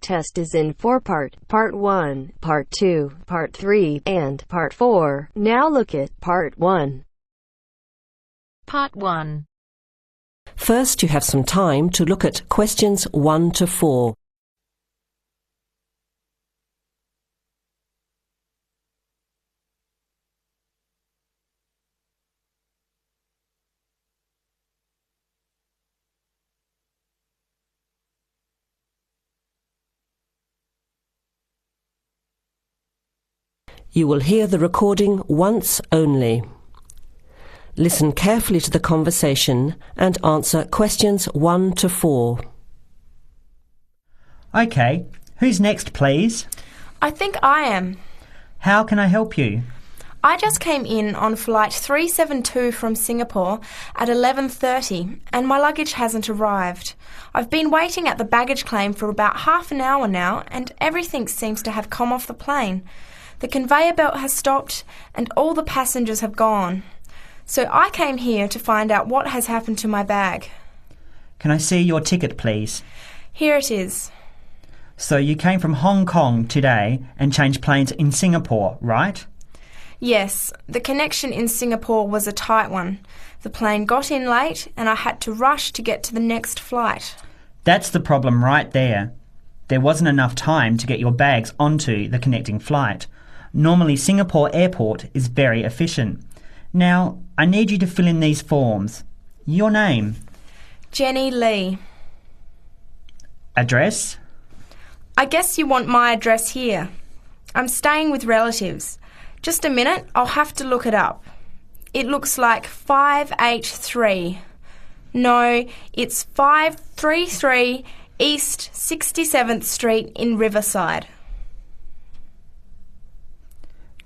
test is in 4-part, Part 1, Part 2, Part 3, and Part 4. Now look at Part 1. Part 1. First, you have some time to look at questions 1 to 4. You will hear the recording once only. Listen carefully to the conversation and answer questions 1 to 4. OK, who's next, please? I think I am. How can I help you? I just came in on flight 372 from Singapore at 11:30 and my luggage hasn't arrived. I've been waiting at the baggage claim for about half an hour now and everything seems to have come off the plane. The conveyor belt has stopped and all the passengers have gone. So I came here to find out what has happened to my bag. Can I see your ticket, please? Here it is. So you came from Hong Kong today and changed planes in Singapore, right? Yes, the connection in Singapore was a tight one. The plane got in late and I had to rush to get to the next flight. That's the problem right there. There wasn't enough time to get your bags onto the connecting flight. Normally, Singapore Airport is very efficient. Now, I need you to fill in these forms. Your name. Jenny Lee. Address. I guess you want my address here. I'm staying with relatives. Just a minute, I'll have to look it up. It looks like 583. No, it's 533 East 67th Street in Riverside.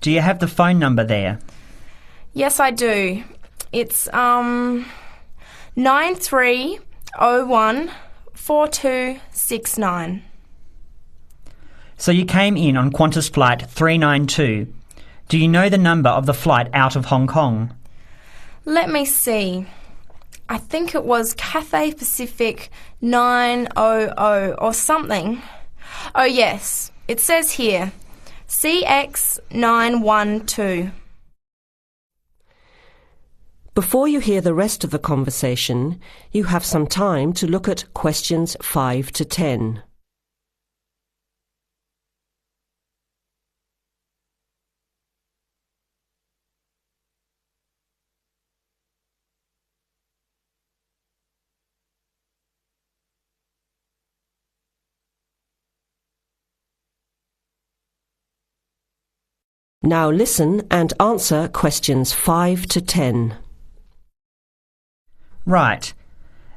Do you have the phone number there? Yes, I do. It's 93014269. So you came in on Qantas Flight 392. Do you know the number of the flight out of Hong Kong? Let me see. I think it was Cathay Pacific 900 or something. Oh yes, it says here, CX912. Before you hear the rest of the conversation, you have some time to look at questions 5 to 10. Now listen and answer questions 5 to 10. Right.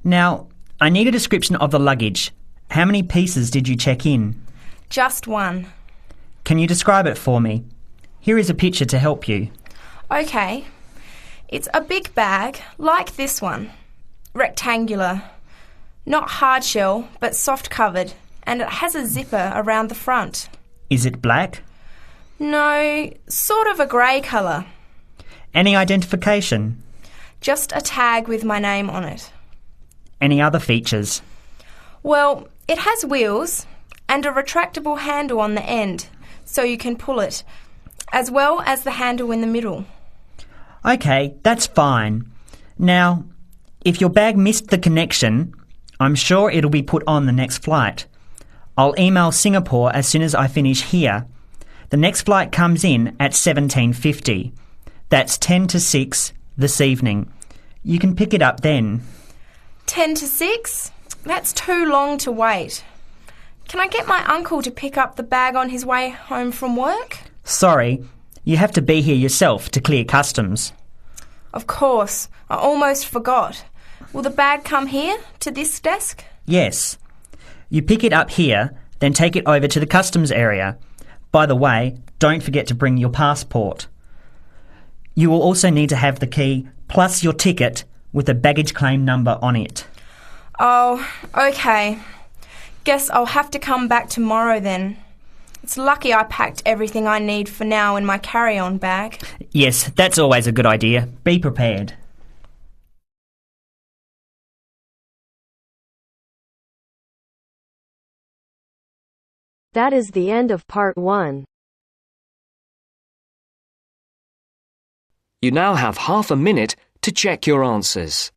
Now, I need a description of the luggage. How many pieces did you check in? Just one. Can you describe it for me? Here is a picture to help you. Okay. It's a big bag, like this one. Rectangular. Not hard shell, but soft covered, and it has a zipper around the front. Is it black? No, sort of a grey colour. Any identification? Just a tag with my name on it. Any other features? Well, it has wheels and a retractable handle on the end, so you can pull it, as well as the handle in the middle. OK, that's fine. Now, if your bag missed the connection, I'm sure it'll be put on the next flight. I'll email Singapore as soon as I finish here. The next flight comes in at 17:50. That's 10 to 6 this evening. You can pick it up then. 10 to 6? That's too long to wait. Can I get my uncle to pick up the bag on his way home from work? Sorry, you have to be here yourself to clear customs. Of course, I almost forgot. Will the bag come here, to this desk? Yes. You pick it up here, then take it over to the customs area. By the way, don't forget to bring your passport. You will also need to have the key plus your ticket with a baggage claim number on it. Oh, okay. Guess I'll have to come back tomorrow then. It's lucky I packed everything I need for now in my carry-on bag. Yes, that's always a good idea. Be prepared. That is the end of part 1. You now have half a minute to check your answers.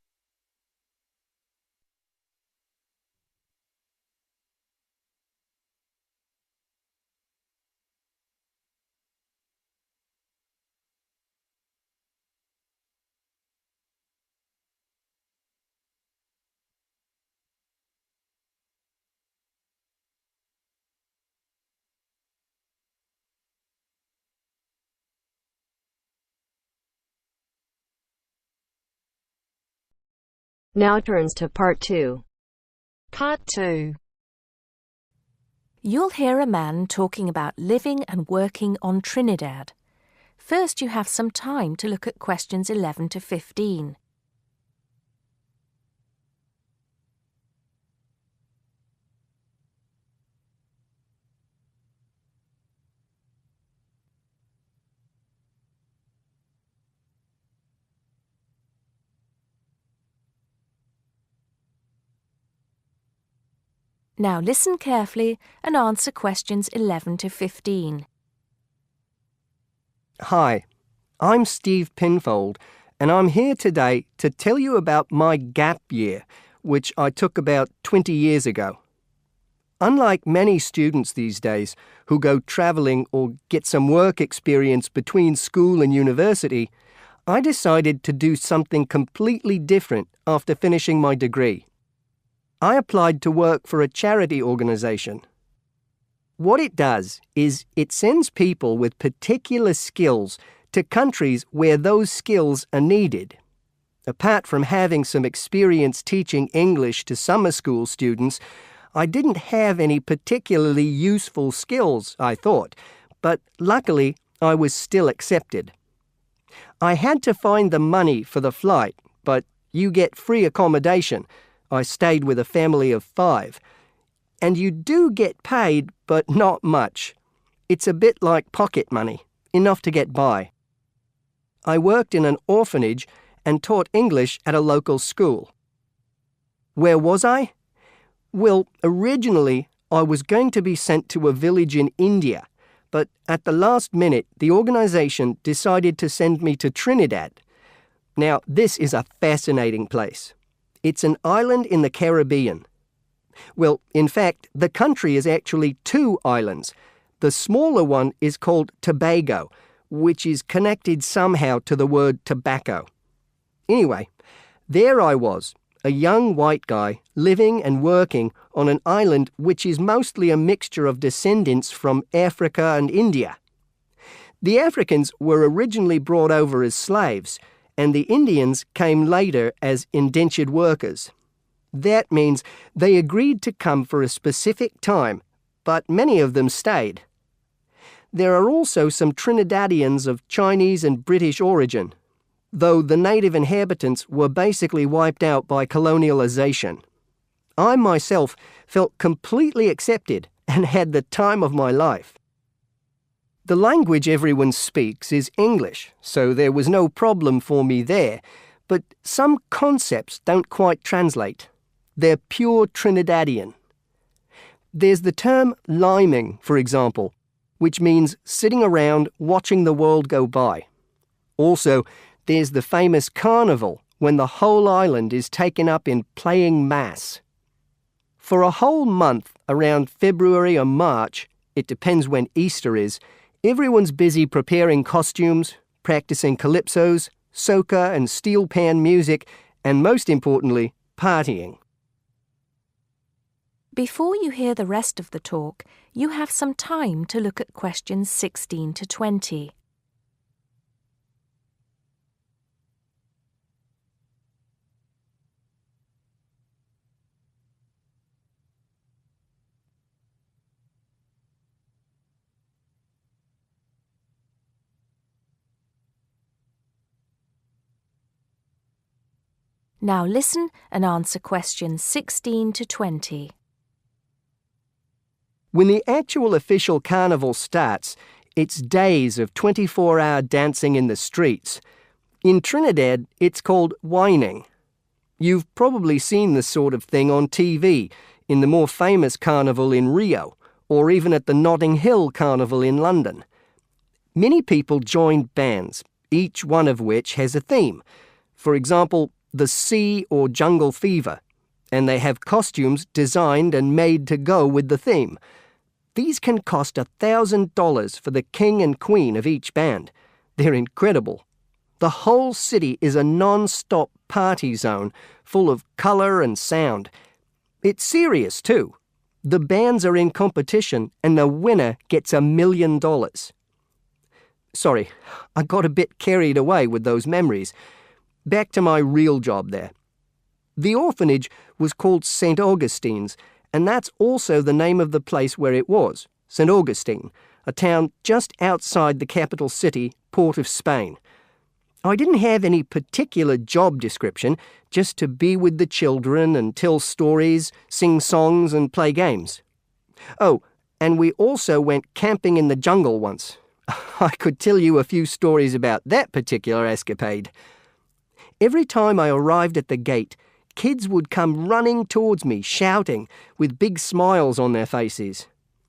Now turns to part 2. Part 2. You'll hear a man talking about living and working on Trinidad. First, you have some time to look at questions 11 to 15. Now listen carefully and answer questions 11 to 15. Hi, I'm Steve Pinfold, and I'm here today to tell you about my gap year, which I took about 20 years ago. Unlike many students these days who go travelling or get some work experience between school and university, I decided to do something completely different after finishing my degree. I applied to work for a charity organisation. What it does is it sends people with particular skills to countries where those skills are needed. Apart from having some experience teaching English to summer school students, I didn't have any particularly useful skills, I thought, but luckily I was still accepted. I had to find the money for the flight, but you get free accommodation. I stayed with a family of 5. And you do get paid, but not much. It's a bit like pocket money, enough to get by. I worked in an orphanage and taught English at a local school. Where was I? Well, originally I was going to be sent to a village in India, but at the last minute the organisation decided to send me to Trinidad. Now, this is a fascinating place. It's an island in the Caribbean. Well, in fact, the country is actually 2 islands. The smaller one is called Tobago, which is connected somehow to the word tobacco. Anyway, there I was, a young white guy living and working on an island which is mostly a mixture of descendants from Africa and India. The Africans were originally brought over as slaves, and the Indians came later as indentured workers. That means they agreed to come for a specific time, but many of them stayed. There are also some Trinidadians of Chinese and British origin, though the native inhabitants were basically wiped out by colonialization. I myself felt completely accepted and had the time of my life. The language everyone speaks is English, so there was no problem for me there, but some concepts don't quite translate. They're pure Trinidadian. There's the term liming, for example, which means sitting around watching the world go by. Also, there's the famous carnival, when the whole island is taken up in playing mass. For a whole month, around February or March, it depends when Easter is, everyone's busy preparing costumes, practicing calypsos, soca and steel pan music, and most importantly, partying. Before you hear the rest of the talk, you have some time to look at questions 16 to 20. Now listen and answer questions 16 to 20. When the actual official carnival starts, it's days of 24-hour dancing in the streets. In Trinidad, it's called whining. You've probably seen this sort of thing on TV, in the more famous carnival in Rio, or even at the Notting Hill Carnival in London. Many people joined bands, each one of which has a theme. For example, the Sea or Jungle Fever, and they have costumes designed and made to go with the theme. These can cost $1,000 for the king and queen of each band. They're incredible. The whole city is a non-stop party zone full of colour and sound. It's serious too. The bands are in competition and the winner gets $1 million. Sorry, I got a bit carried away with those memories. Back to my real job there. The orphanage was called St. Augustine's, and that's also the name of the place where it was, St. Augustine, a town just outside the capital city, Port of Spain. I didn't have any particular job description, just to be with the children and tell stories, sing songs and play games. Oh, and we also went camping in the jungle once. I could tell you a few stories about that particular escapade. Every time I arrived at the gate, kids would come running towards me, shouting, with big smiles on their faces.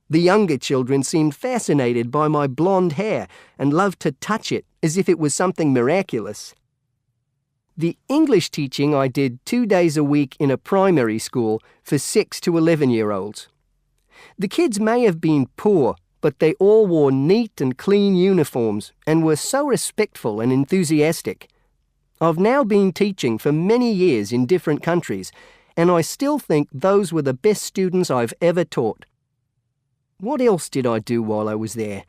The younger children seemed fascinated by my blonde hair and loved to touch it as if it was something miraculous. The English teaching I did 2 days a week in a primary school for 6 to 11-year-olds. The kids may have been poor, but they all wore neat and clean uniforms and were so respectful and enthusiastic. I've now been teaching for many years in different countries, and I still think those were the best students I've ever taught. What else did I do while I was there?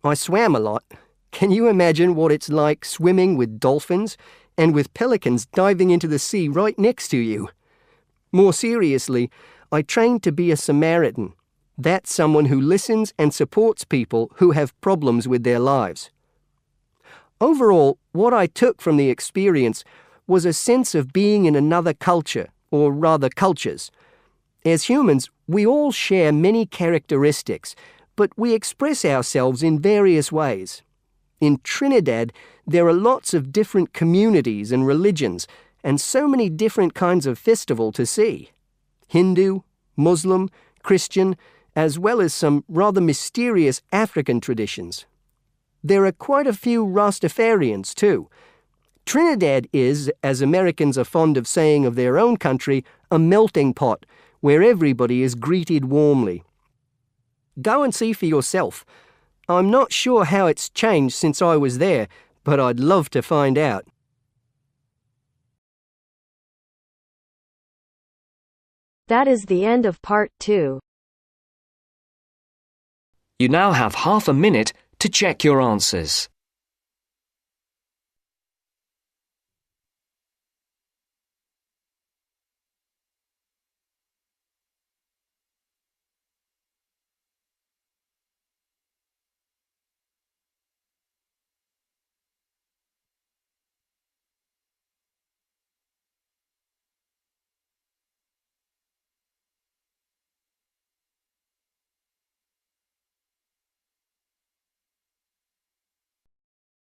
I swam a lot. Can you imagine what it's like swimming with dolphins and with pelicans diving into the sea right next to you? More seriously, I trained to be a Samaritan. That's someone who listens and supports people who have problems with their lives. Overall, what I took from the experience was a sense of being in another culture, or rather cultures. As humans, we all share many characteristics, but we express ourselves in various ways. In Trinidad, there are lots of different communities and religions, and so many different kinds of festival to see. Hindu, Muslim, Christian, as well as some rather mysterious African traditions. There are quite a few Rastafarians too. Trinidad is, as Americans are fond of saying of their own country, a melting pot where everybody is greeted warmly. Go and see for yourself. I'm not sure how it's changed since I was there, but I'd love to find out. That is the end of part 2. You now have half a minute to check your answers.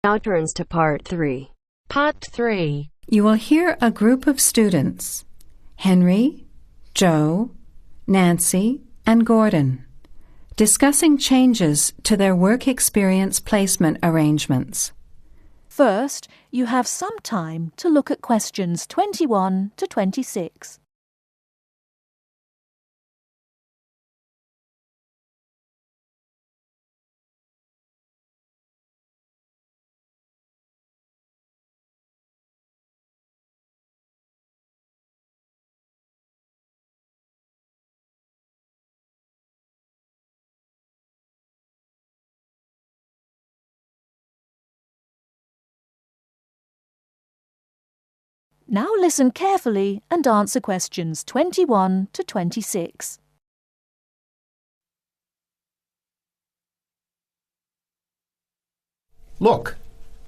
Now turns to part 3. Part 3. You will hear a group of students, Henry, Joe, Nancy, and Gordon, discussing changes to their work experience placement arrangements. First, you have some time to look at questions 21 to 26. Now listen carefully and answer questions 21 to 26. Look,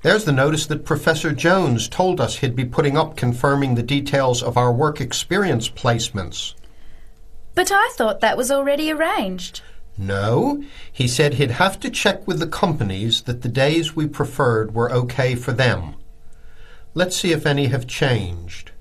there's the notice that Professor Jones told us he'd be putting up confirming the details of our work experience placements. But I thought that was already arranged. No, he said he'd have to check with the companies that the days we preferred were okay for them. Let's see if any have changed.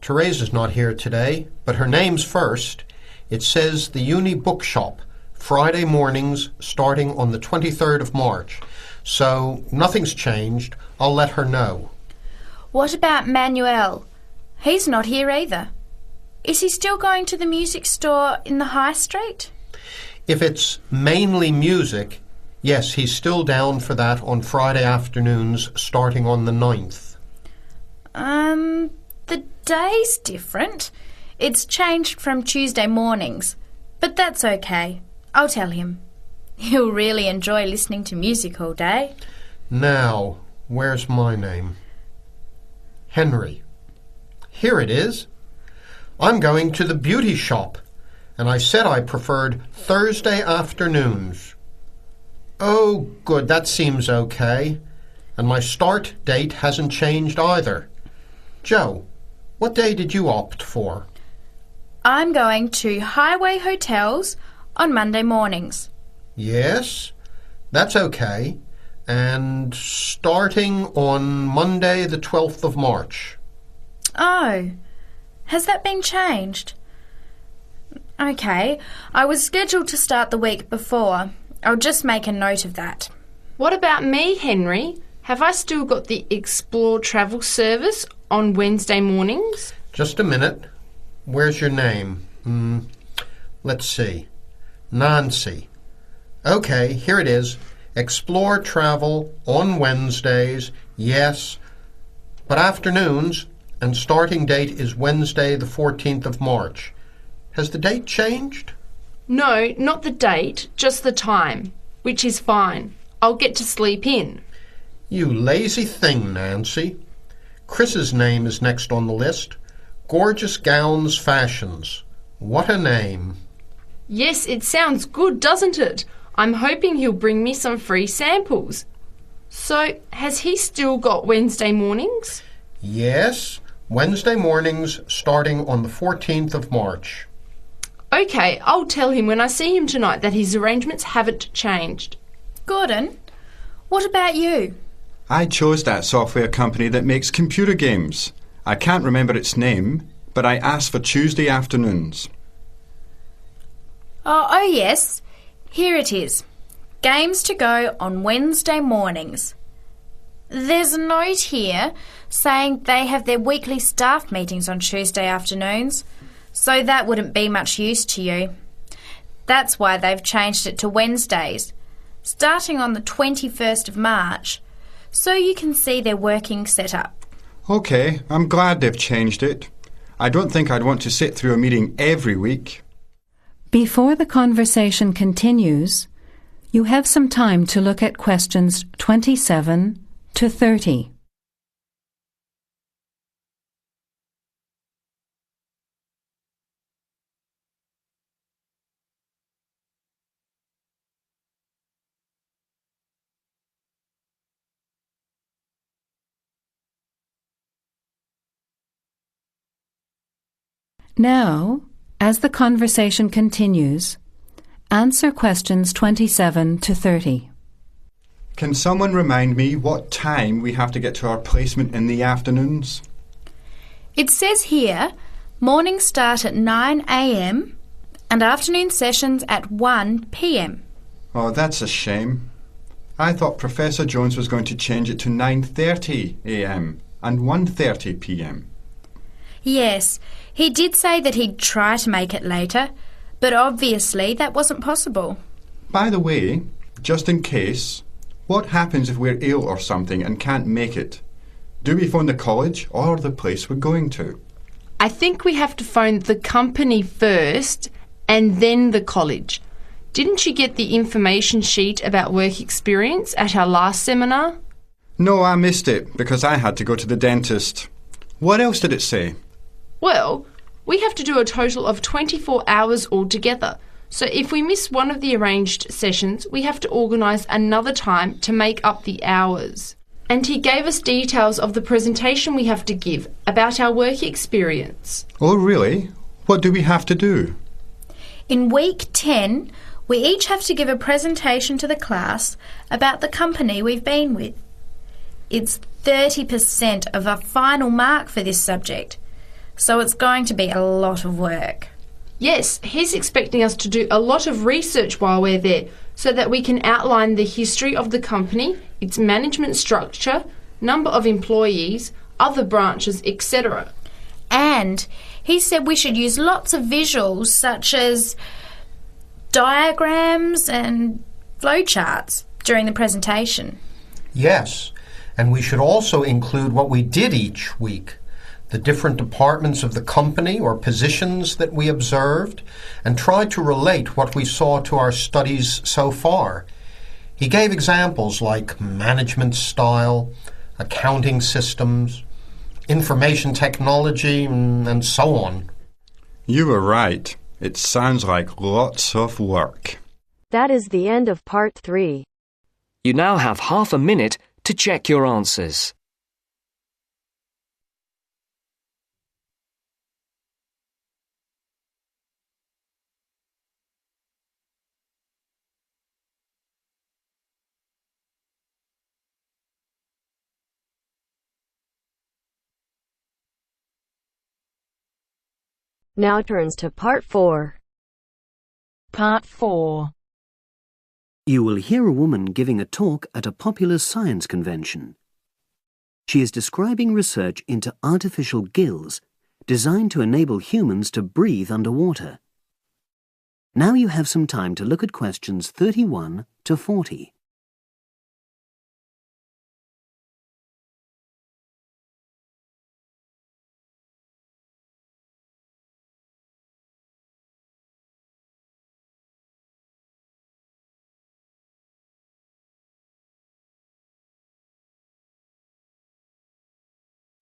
Teresa's not here today, but her name's first. It says the Uni Bookshop, Friday mornings starting on the 23rd of March. So nothing's changed. I'll let her know. What about Manuel? He's not here either. Is he still going to the music store in the High Street? If it's mainly music, yes, he's still down for that on Friday afternoons starting on the 9th. The day's different. It's changed from Tuesday mornings, but that's okay. I'll tell him. He'll really enjoy listening to music all day. Now, where's my name? Henry. Here it is. I'm going to the beauty shop, and I said I preferred Thursday afternoons. Oh, good, that seems okay. And my start date hasn't changed either. Joe, what day did you opt for? I'm going to Highway Hotels on Monday mornings. Yes, that's okay. And starting on Monday the 12th of March. Oh, has that been changed? Okay, I was scheduled to start the week before. I'll just make a note of that. What about me, Henry? Have I still got the Explore travel service on Wednesday mornings? Just a minute. Where's your name? Let's see. Nancy. Okay, here it is. Explore travel on Wednesdays, yes, but afternoons, and starting date is Wednesday the 14th of March. Has the date changed? No, not the date, just the time, which is fine. I'll get to sleep in. You lazy thing, Nancy. Chris's name is next on the list. Gorgeous Gowns Fashions. What a name. Yes, it sounds good, doesn't it? I'm hoping he'll bring me some free samples. So, has he still got Wednesday mornings? Yes, Wednesday mornings starting on the 14th of March. Okay, I'll tell him when I see him tonight that his arrangements haven't changed. Gordon, what about you? I chose that software company that makes computer games. I can't remember its name, but I asked for Tuesday afternoons. Oh, yes. Here it is. Games to go on Wednesday mornings. There's a note here saying they have their weekly staff meetings on Tuesday afternoons, so that wouldn't be much use to you. That's why they've changed it to Wednesdays, starting on the 21st of March, so you can see their working setup. OK, I'm glad they've changed it. I don't think I'd want to sit through a meeting every week. Before the conversation continues, you have some time to look at questions 27 to 30. Now, as the conversation continues, answer questions 27 to 30. Can someone remind me what time we have to get to our placement in the afternoons? It says here, mornings start at 9 a.m. and afternoon sessions at 1 p.m. Oh, that's a shame. I thought Professor Jones was going to change it to 9:30 a.m. and 1:30 p.m. Yes, he did say that he'd try to make it later, but obviously that wasn't possible. By the way, just in case, what happens if we're ill or something and can't make it? Do we phone the college or the place we're going to? I think we have to phone the company first and then the college. Didn't you get the information sheet about work experience at our last seminar? No, I missed it because I had to go to the dentist. What else did it say? Well, we have to do a total of 24 hours altogether. So if we miss one of the arranged sessions, we have to organise another time to make up the hours. And he gave us details of the presentation we have to give about our work experience. Oh, really? What do we have to do? In week 10, we each have to give a presentation to the class about the company we've been with. It's 30% of our final mark for this subject, so it's going to be a lot of work. Yes, he's expecting us to do a lot of research while we're there so that we can outline the history of the company, its management structure, number of employees, other branches, etc. And he said we should use lots of visuals such as diagrams and flowcharts during the presentation. Yes, and we should also include what we did each week, the different departments of the company or positions that we observed, and try to relate what we saw to our studies so far. He gave examples like management style, accounting systems, information technology, and so on. You were right. It sounds like lots of work. That is the end of part 3. You now have half a minute to check your answers. Now turns to part 4. Part 4. You will hear a woman giving a talk at a popular science convention. She is describing research into artificial gills designed to enable humans to breathe underwater. Now you have some time to look at questions 31 to 40.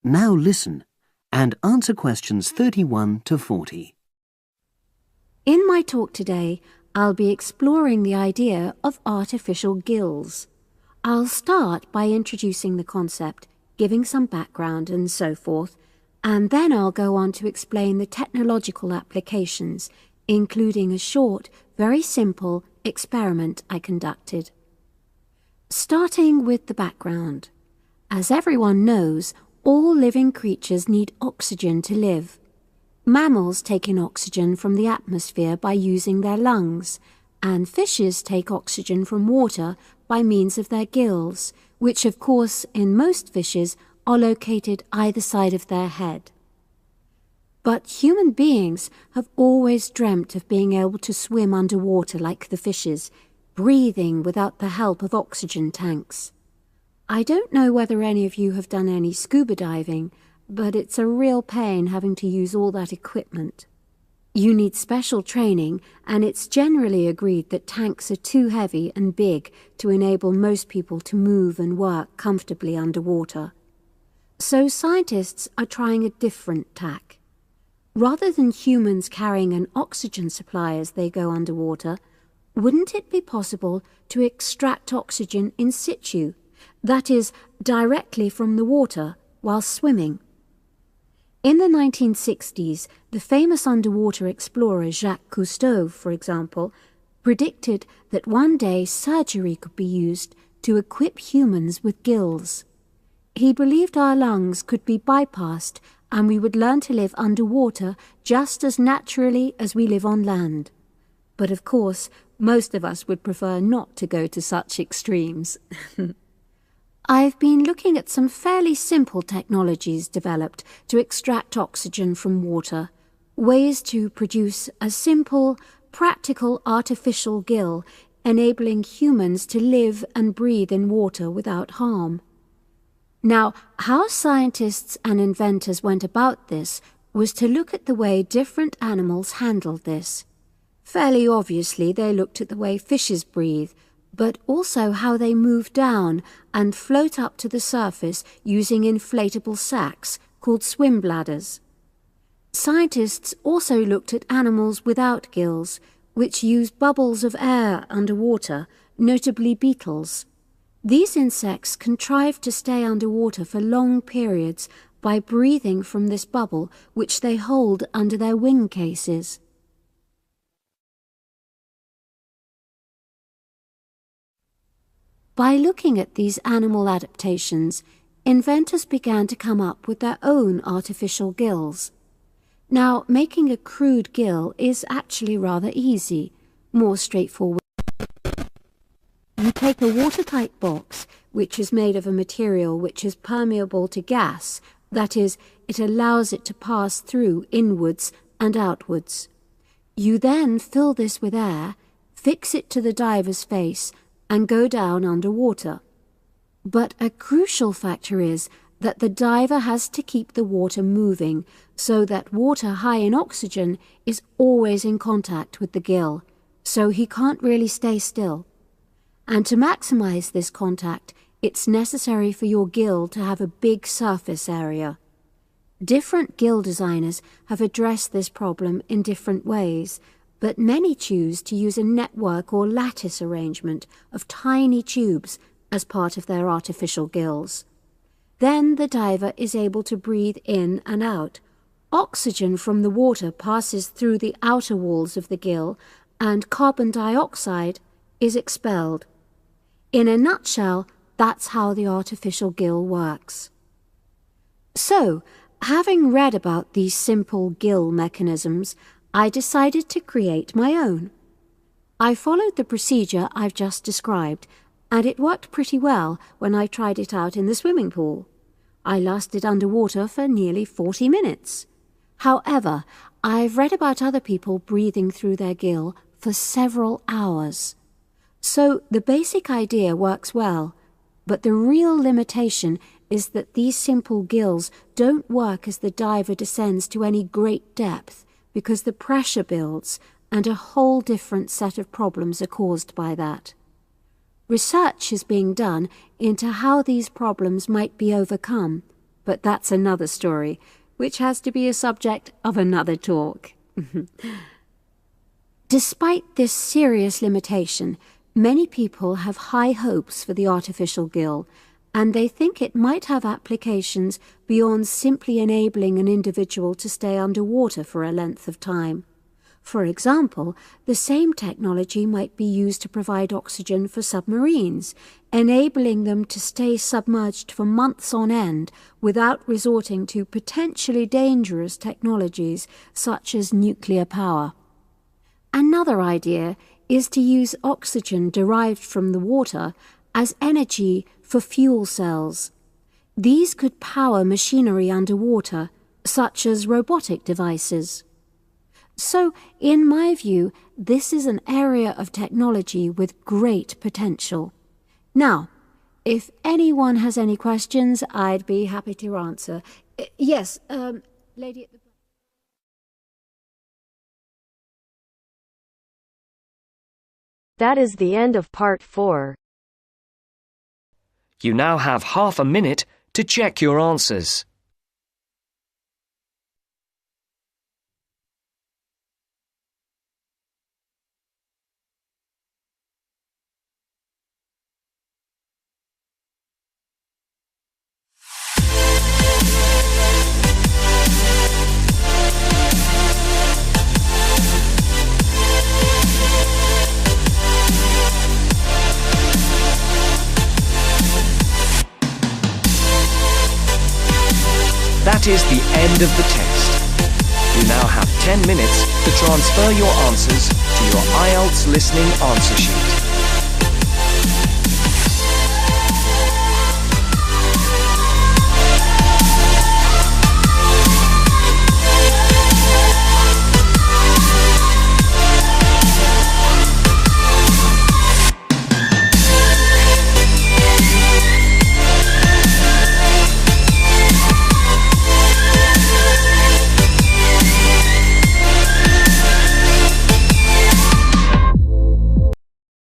Now listen and answer questions 31 to 40. In my talk today, I'll be exploring the idea of artificial gills. I'll start by introducing the concept, giving some background and so forth, and then I'll go on to explain the technological applications, including a short, very simple experiment I conducted. Starting with the background. As everyone knows, all living creatures need oxygen to live. Mammals take in oxygen from the atmosphere by using their lungs, and fishes take oxygen from water by means of their gills, which of course in most fishes are located either side of their head. But human beings have always dreamt of being able to swim underwater like the fishes, breathing without the help of oxygen tanks. I don't know whether any of you have done any scuba diving, but it's a real pain having to use all that equipment. You need special training, and it's generally agreed that tanks are too heavy and big to enable most people to move and work comfortably underwater. So scientists are trying a different tack. Rather than humans carrying an oxygen supply as they go underwater, wouldn't it be possible to extract oxygen in situ? That is, directly from the water while swimming. In the 1960s, the famous underwater explorer Jacques Cousteau, for example, predicted that one day surgery could be used to equip humans with gills. He believed our lungs could be bypassed and we would learn to live underwater just as naturally as we live on land. But of course, most of us would prefer not to go to such extremes. I've been looking at some fairly simple technologies developed to extract oxygen from water, ways to produce a simple, practical artificial gill, enabling humans to live and breathe in water without harm. Now, how scientists and inventors went about this was to look at the way different animals handled this. Fairly obviously, they looked at the way fishes breathe, but also how they move down and float up to the surface using inflatable sacs called swim bladders. Scientists also looked at animals without gills, which use bubbles of air underwater, notably beetles. These insects contrive to stay underwater for long periods by breathing from this bubble, which they hold under their wing cases. By looking at these animal adaptations, inventors began to come up with their own artificial gills. Now, making a crude gill is actually rather easy, more straightforward. You take a watertight box, which is made of a material which is permeable to gas, that is, it allows it to pass through inwards and outwards. You then fill this with air, fix it to the diver's face, and go down under water. But a crucial factor is that the diver has to keep the water moving so that water high in oxygen is always in contact with the gill, so he can't really stay still. And to maximize this contact, it's necessary for your gill to have a big surface area. Different gill designers have addressed this problem in different ways, but many choose to use a network or lattice arrangement of tiny tubes as part of their artificial gills. Then the diver is able to breathe in and out. Oxygen from the water passes through the outer walls of the gill, and carbon dioxide is expelled. In a nutshell, that's how the artificial gill works. So, having read about these simple gill mechanisms, I decided to create my own. I followed the procedure I've just described, and it worked pretty well when I tried it out in the swimming pool. I lasted underwater for nearly 40 minutes. However, I've read about other people breathing through their gill for several hours. So the basic idea works well, but the real limitation is that these simple gills don't work as the diver descends to any great depth because the pressure builds and a whole different set of problems are caused by that. Research is being done into how these problems might be overcome, but that's another story, which has to be a subject of another talk. Despite this serious limitation, many people have high hopes for the artificial gill, and they think it might have applications beyond simply enabling an individual to stay underwater for a length of time. For example, the same technology might be used to provide oxygen for submarines, enabling them to stay submerged for months on end without resorting to potentially dangerous technologies such as nuclear power. Another idea is to use oxygen derived from the water as energy for fuel cells. These could power machinery underwater, such as robotic devices. So, in my view, this is an area of technology with great potential. Now, if anyone has any questions, I'd be happy to answer. Yes, lady at the... That is the end of part 4. You now have half a minute to check your answers. That is the end of the test. You now have 10 minutes to transfer your answers to your IELTS listening answer sheet.